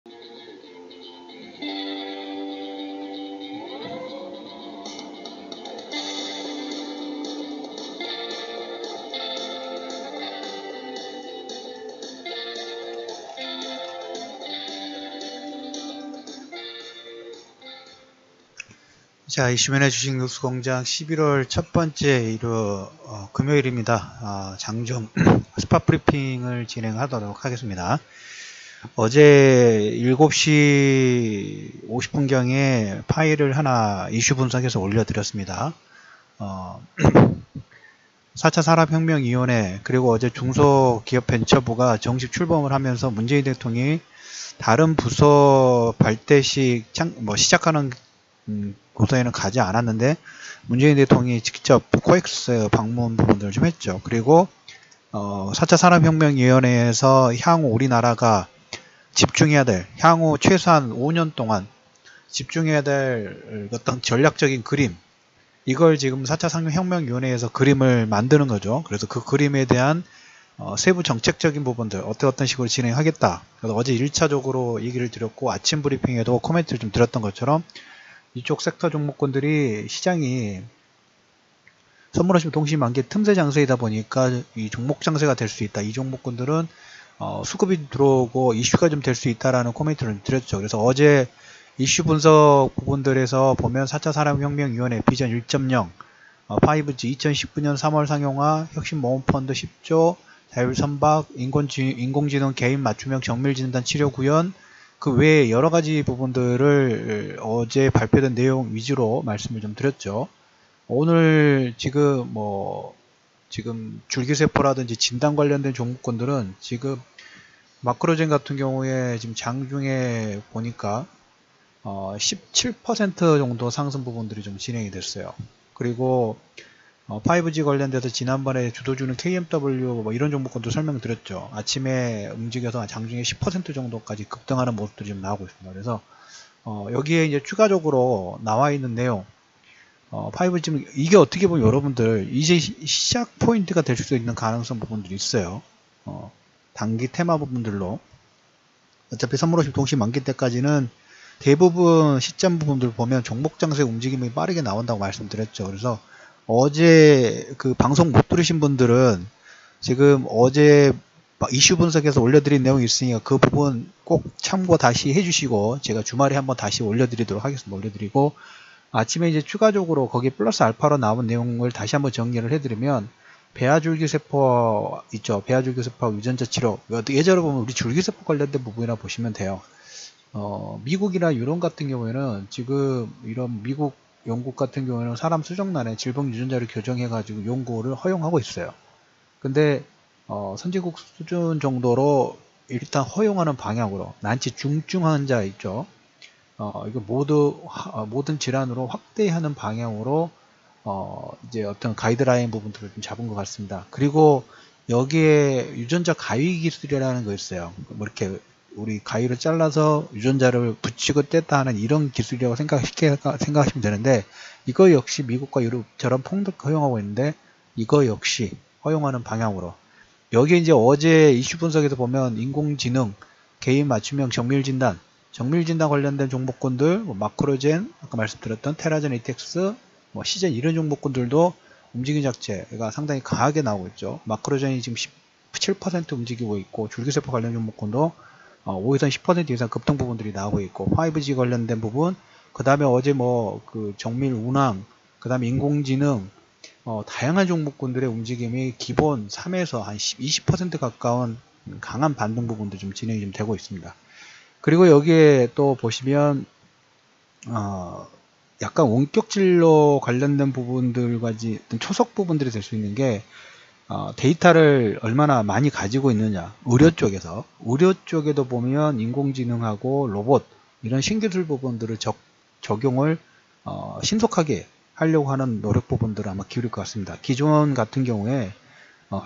자, 이슈맨의 주식뉴스공장 11월 첫 번째 금요일입니다. 장중 스팟 브리핑을 진행하도록 하겠습니다. 어제 7시 50분경에 파일을 하나 이슈 분석해서 올려드렸습니다. 4차 산업혁명위원회 그리고 어제 중소기업벤처부가 정식 출범을 하면서 문재인 대통령이 다른 부서 발대식 시작하는 고사에는 가지 않았는데 문재인 대통령이 직접 코엑스 방문 부분들을 좀 했죠. 그리고 4차 산업혁명위원회에서 향후 우리나라가 집중해야 될, 향후 최소한 5년 동안 집중해야 될 어떤 전략적인 그림, 이걸 지금 4차 산업혁명위원회에서 그림을 만드는 거죠. 그래서 그 그림에 대한 세부 정책적인 부분들 어떤 식으로 진행하겠다. 그래서 어제 1차적으로 얘기를 드렸고 아침 브리핑에도 코멘트를 좀 드렸던 것처럼 이쪽 섹터 종목군들이 시장이 선물하시면 동시만기 틈새 장세이다 보니까 이 종목 장세가 될 수 있다. 이 종목군들은 수급이 들어오고 이슈가 좀 될 수 있다라는 코멘트를 드렸죠. 그래서 어제 이슈 분석 부분들에서 보면 4차 산업혁명위원회 비전 1.0, 5G 2019년 3월 상용화, 혁신모험펀드 10조, 자율선박, 인공지능 개인 맞춤형 정밀진단 치료 구현, 그 외에 여러 가지 부분들을 어제 발표된 내용 위주로 말씀을 좀 드렸죠. 오늘 지금 줄기세포라든지 진단 관련된 종목군들은 지금 마크로젠 같은 경우에 지금 장중에 보니까 17% 정도 상승 부분들이 좀 진행이 됐어요. 그리고 5G 관련돼서 지난번에 주도주는 KMW 이런 종목군도 설명드렸죠. 아침에 움직여서 장중에 10% 정도까지 급등하는 모습들이 좀 나오고 있습니다. 그래서 여기에 이제 추가적으로 나와 있는 내용 5G 이게 어떻게 보면 여러분들 이제 시작 포인트가 될 수 있는 가능성 부분들이 있어요. 단기 테마 부분들로 어차피 선물오십 동시 만기 때까지는 대부분 시점 부분들 보면 종목 장세 움직임이 빠르게 나온다고 말씀드렸죠. 그래서 어제 그 방송 못 들으신 분들은 지금 어제 이슈 분석해서 올려드린 내용이 있으니까 그 부분 꼭 참고 다시 해주시고 제가 주말에 한번 다시 올려드리도록 하겠습니다. 올려드리고 아침에 이제 추가적으로 거기 플러스 알파로 나온 내용을 다시 한번 정리를 해드리면 배아줄기세포 있죠. 배아줄기세포 유전자 치료 예전에 보면 우리 줄기세포 관련된 부분이라 보시면 돼요. 미국이나 유럽 같은 경우에는 지금 이런 미국 영국 같은 경우에는 사람 수정란에 질병 유전자를 교정해 가지고 연구를 허용하고 있어요. 근데 선진국 수준 정도로 일단 허용하는 방향으로 난치 중증 환자 있죠. 이거 모든 질환으로 확대하는 방향으로 이제 어떤 가이드라인 부분들을 좀 잡은 것 같습니다. 그리고 여기에 유전자 가위 기술이라는 거 있어요. 뭐 이렇게 우리 가위를 잘라서 유전자를 붙이고 뗐다 하는 이런 기술이라고 생각하시면 되는데 이거 역시 미국과 유럽처럼 폭넓게 허용하고 있는데 이거 역시 허용하는 방향으로 여기 이제 어제 이슈 분석에서 보면 인공지능, 개인 맞춤형 정밀진단 관련된 종목군들 마크로젠 아까 말씀드렸던 테라젠 이텍스 시젠 이런 종목군들도 움직임 자체가 상당히 강하게 나오고 있죠. 마크로젠이 지금 17% 움직이고 있고 줄기세포 관련 종목군도 5에서 10% 이상 급등 부분들이 나오고 있고 5G 관련된 부분 그 다음에 어제 그 정밀 운항 그 다음에 인공지능 다양한 종목군들의 움직임이 기본 3에서 한 20% 가까운 강한 반등 부분도 좀 진행이 좀 되고 있습니다. 그리고 여기에 또 보시면 약간 원격진로 관련된 부분들과 초석 부분들이 될 수 있는 게 데이터를 얼마나 많이 가지고 있느냐. 의료 쪽에도 보면 인공지능하고 로봇 이런 신기술 부분들을 적용을 신속하게 하려고 하는 노력 부분들을 아마 기울일 것 같습니다. 기존 같은 경우에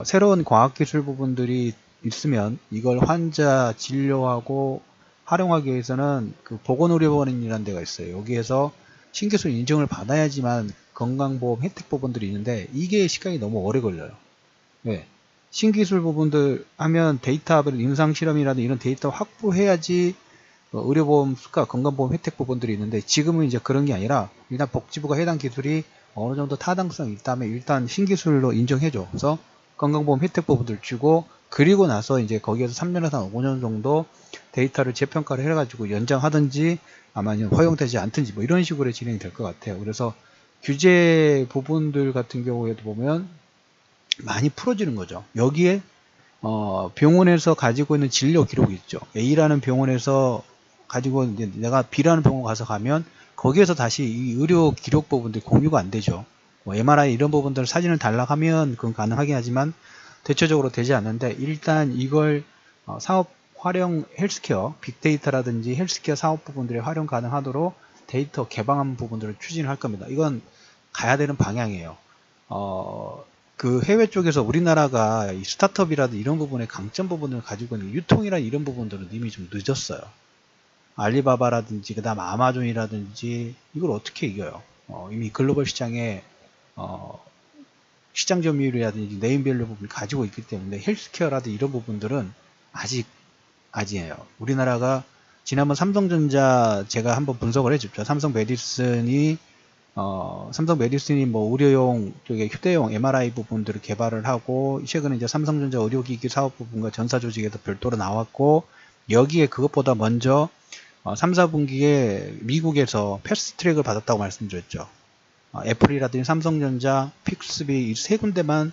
새로운 과학기술 부분들이 있으면 이걸 환자 진료하고 활용하기 위해서는 그 보건의료원이라는 데가 있어요. 여기에서 신기술 인증을 받아야지만 건강보험 혜택 부분들이 있는데 이게 시간이 너무 오래 걸려요. 왜? 신기술 부분들 하면 데이터 임상실험이라든 이런 데이터 확보해야지 의료보험 수가, 건강보험 혜택 부분들이 있는데 지금은 이제 그런 게 아니라 일단 복지부가 해당 기술이 어느 정도 타당성이 있다면 일단 신기술로 인정해줘. 그래서 건강보험 혜택 부분들 주고 그리고 나서 이제 거기에서 3년에서 5년 정도 데이터를 재평가를 해가지고 연장하든지 아마 허용되지 않든지 뭐 이런 식으로 진행이 될 것 같아요. 그래서 규제 부분들 같은 경우에도 보면 많이 풀어지는 거죠. 여기에 병원에서 가지고 있는 진료 기록이 있죠. A라는 병원에서 가지고 이제 내가 B라는 병원 가서 가면 거기에서 다시 이 의료 기록 부분들이 공유가 안 되죠. 뭐 MRI 이런 부분들 사진을 달라 하면 그건 가능하긴 하지만 대체적으로 되지 않는데 일단 이걸 사업 활용 헬스케어, 빅데이터라든지 헬스케어 사업 부분들에 활용 가능하도록 데이터 개방한 부분들을 추진할 겁니다. 이건 가야 되는 방향이에요. 그 해외 쪽에서 우리나라가 이 스타트업이라든지 이런 부분의 강점 부분을 가지고 있는 유통이나 이런 부분들은 이미 좀 늦었어요. 알리바바라든지 그다음 아마존이라든지 이걸 어떻게 이겨요? 이미 글로벌 시장에 시장 점유율이라든지 네임밸류 부분을 가지고 있기 때문에 헬스케어라든지 이런 부분들은 아직이에요. 우리나라가 지난번 삼성전자 제가 한번 분석을 해줬죠. 삼성 메디슨이 뭐 의료용 쪽에 휴대용 MRI 부분들을 개발을 하고 최근에 이제 삼성전자 의료기기 사업 부분과 전사조직에도 별도로 나왔고 여기에 그것보다 먼저 3, 4분기에 미국에서 패스트트랙을 받았다고 말씀드렸죠. 애플이라든지 삼성전자, 픽스비 이 세 군데만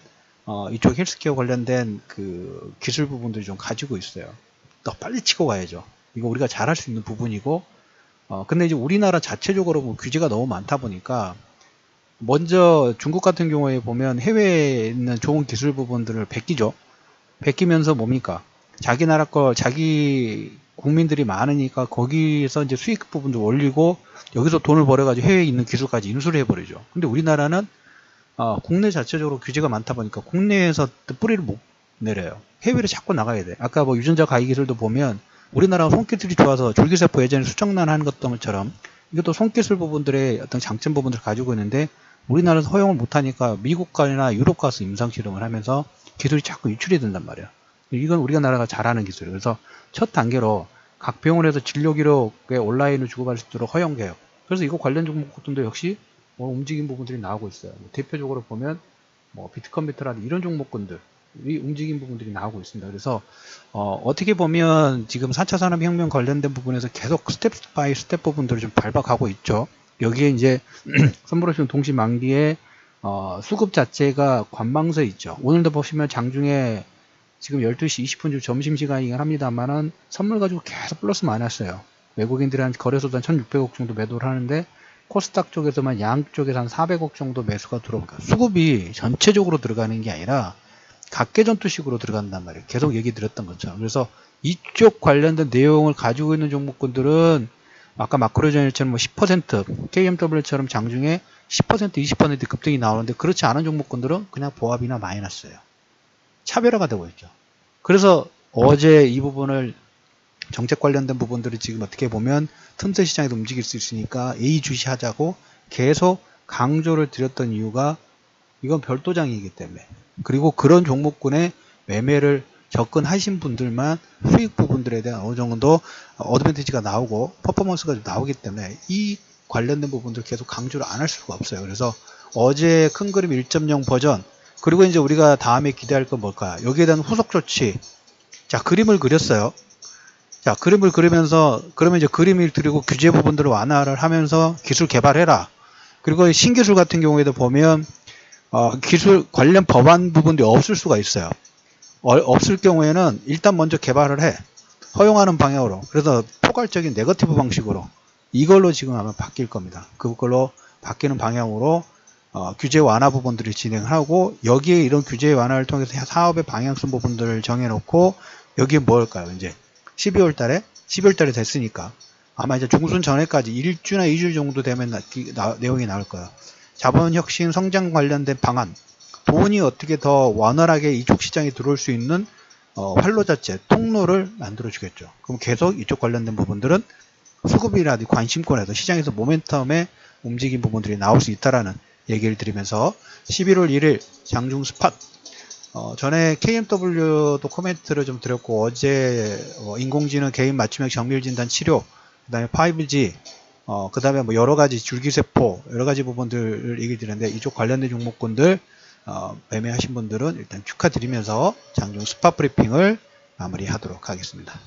이쪽 헬스케어 관련된 그 기술 부분들이 좀 가지고 있어요. 더 빨리 치고 가야죠. 이거 우리가 잘할 수 있는 부분이고 근데 이제 우리나라 자체적으로 뭐 규제가 너무 많다 보니까 먼저 중국 같은 경우에 보면 해외에 있는 좋은 기술 부분들을 베끼죠. 베끼면서 뭡니까? 자기 나라 거 자기 국민들이 많으니까 거기서 이제 수익 부분도 올리고 여기서 돈을 벌어가지고 해외에 있는 기술까지 인수를 해버리죠. 근데 우리나라는 국내 자체적으로 규제가 많다 보니까 국내에서 뿌리를 못 내려요. 해외로 자꾸 나가야 돼. 아까 뭐 유전자 가위 기술도 보면 우리나라가 손기술이 좋아서 줄기세포 예전에 수정란 하는 것처럼 이것도 손기술 부분들의 어떤 장점 부분들을 가지고 있는데 우리나라에서 허용을 못하니까 미국가나 유럽 가서 임상실험을 하면서 기술이 자꾸 유출이 된단 말이에요. 이건 우리가 나라가 잘하는 기술이에요. 그래서 첫 단계로 각 병원에서 진료 기록에 온라인으로 주고받을 수 있도록 허용개혁. 그래서 이거 관련 종목들도 역시 움직임 부분들이 나오고 있어요. 대표적으로 보면 비트컴퓨터라든지 이런 종목군들 이 움직임 부분들이 나오고 있습니다. 그래서 어떻게 보면 지금 4차 산업혁명 관련된 부분에서 계속 스텝 바이 스텝 부분들을 좀 밟아가고 있죠. 여기에 이제 선물오션 동시 만기에 수급 자체가 관망서에 있죠. 오늘도 보시면 장중에 지금 12시 20분 중 점심시간이긴 합니다만은 선물 가지고 계속 플러스 많았어요. 외국인들이 한 거래소도 한 1600억 정도 매도를 하는데 코스닥 쪽에서만 양쪽에서 한 400억 정도 매수가 들어오니까 수급이 전체적으로 들어가는 게 아니라 각계전투식으로 들어간단 말이에요. 계속 얘기 드렸던 것처럼. 그래서 이쪽 관련된 내용을 가지고 있는 종목군들은 아까 마크로전일처럼 10% KMW처럼 장중에 10% 20% 급등이 나오는데 그렇지 않은 종목군들은 그냥 보합이나 마이너스예요. 차별화가 되고 있죠. 그래서 어제 이 부분을 정책 관련된 부분들을 지금 어떻게 보면 틈새 시장에도 움직일 수 있으니까 예의주시하자고 계속 강조를 드렸던 이유가 이건 별도장이기 때문에 그리고 그런 종목군의 매매를 접근하신 분들만 수익 부분들에 대한 어느 정도 어드밴티지가 나오고 퍼포먼스가 나오기 때문에 이 관련된 부분들 계속 강조를 안 할 수가 없어요. 그래서 어제 큰 그림 1.0 버전 그리고 이제 우리가 다음에 기대할 건 뭘까? 여기에 대한 후속 조치. 자, 그림을 그렸어요. 자, 그림을 그리면서 그러면 이제 그림을 그리고 규제 부분들을 완화를 하면서 기술 개발해라. 그리고 신기술 같은 경우에도 보면 기술 관련 법안 부분들이 없을 수가 있어요. 없을 경우에는 일단 먼저 개발을 해. 허용하는 방향으로. 그래서 포괄적인 네거티브 방식으로. 이걸로 지금 아마 바뀔 겁니다. 그걸로 바뀌는 방향으로 규제 완화 부분들을 진행하고 여기에 이런 규제 완화를 통해서 사업의 방향성 부분들을 정해놓고 여기에 뭘까요? 이제 12월 달에 됐으니까 아마 이제 중순 전에까지 1주나 2주 정도 되면 내용이 나올 거예요. 자본혁신 성장 관련된 방안 돈이 어떻게 더 원활하게 이쪽 시장에 들어올 수 있는 활로 자체 통로를 만들어 주겠죠. 그럼 계속 이쪽 관련된 부분들은 수급이라든지 관심권에서 시장에서 모멘텀의 움직임 부분들이 나올 수 있다라는 얘기를 드리면서 11월 1일 장중 스팟 전에 KMW도 코멘트를 좀 드렸고, 어제 인공지능 개인 맞춤형 정밀진단 치료, 그 다음에 5G, 그 다음에 뭐 여러가지 줄기세포, 여러가지 부분들을 얘기 드렸는데, 이쪽 관련된 종목군들 매매하신 분들은 일단 축하드리면서 장중 스팟 브리핑을 마무리하도록 하겠습니다.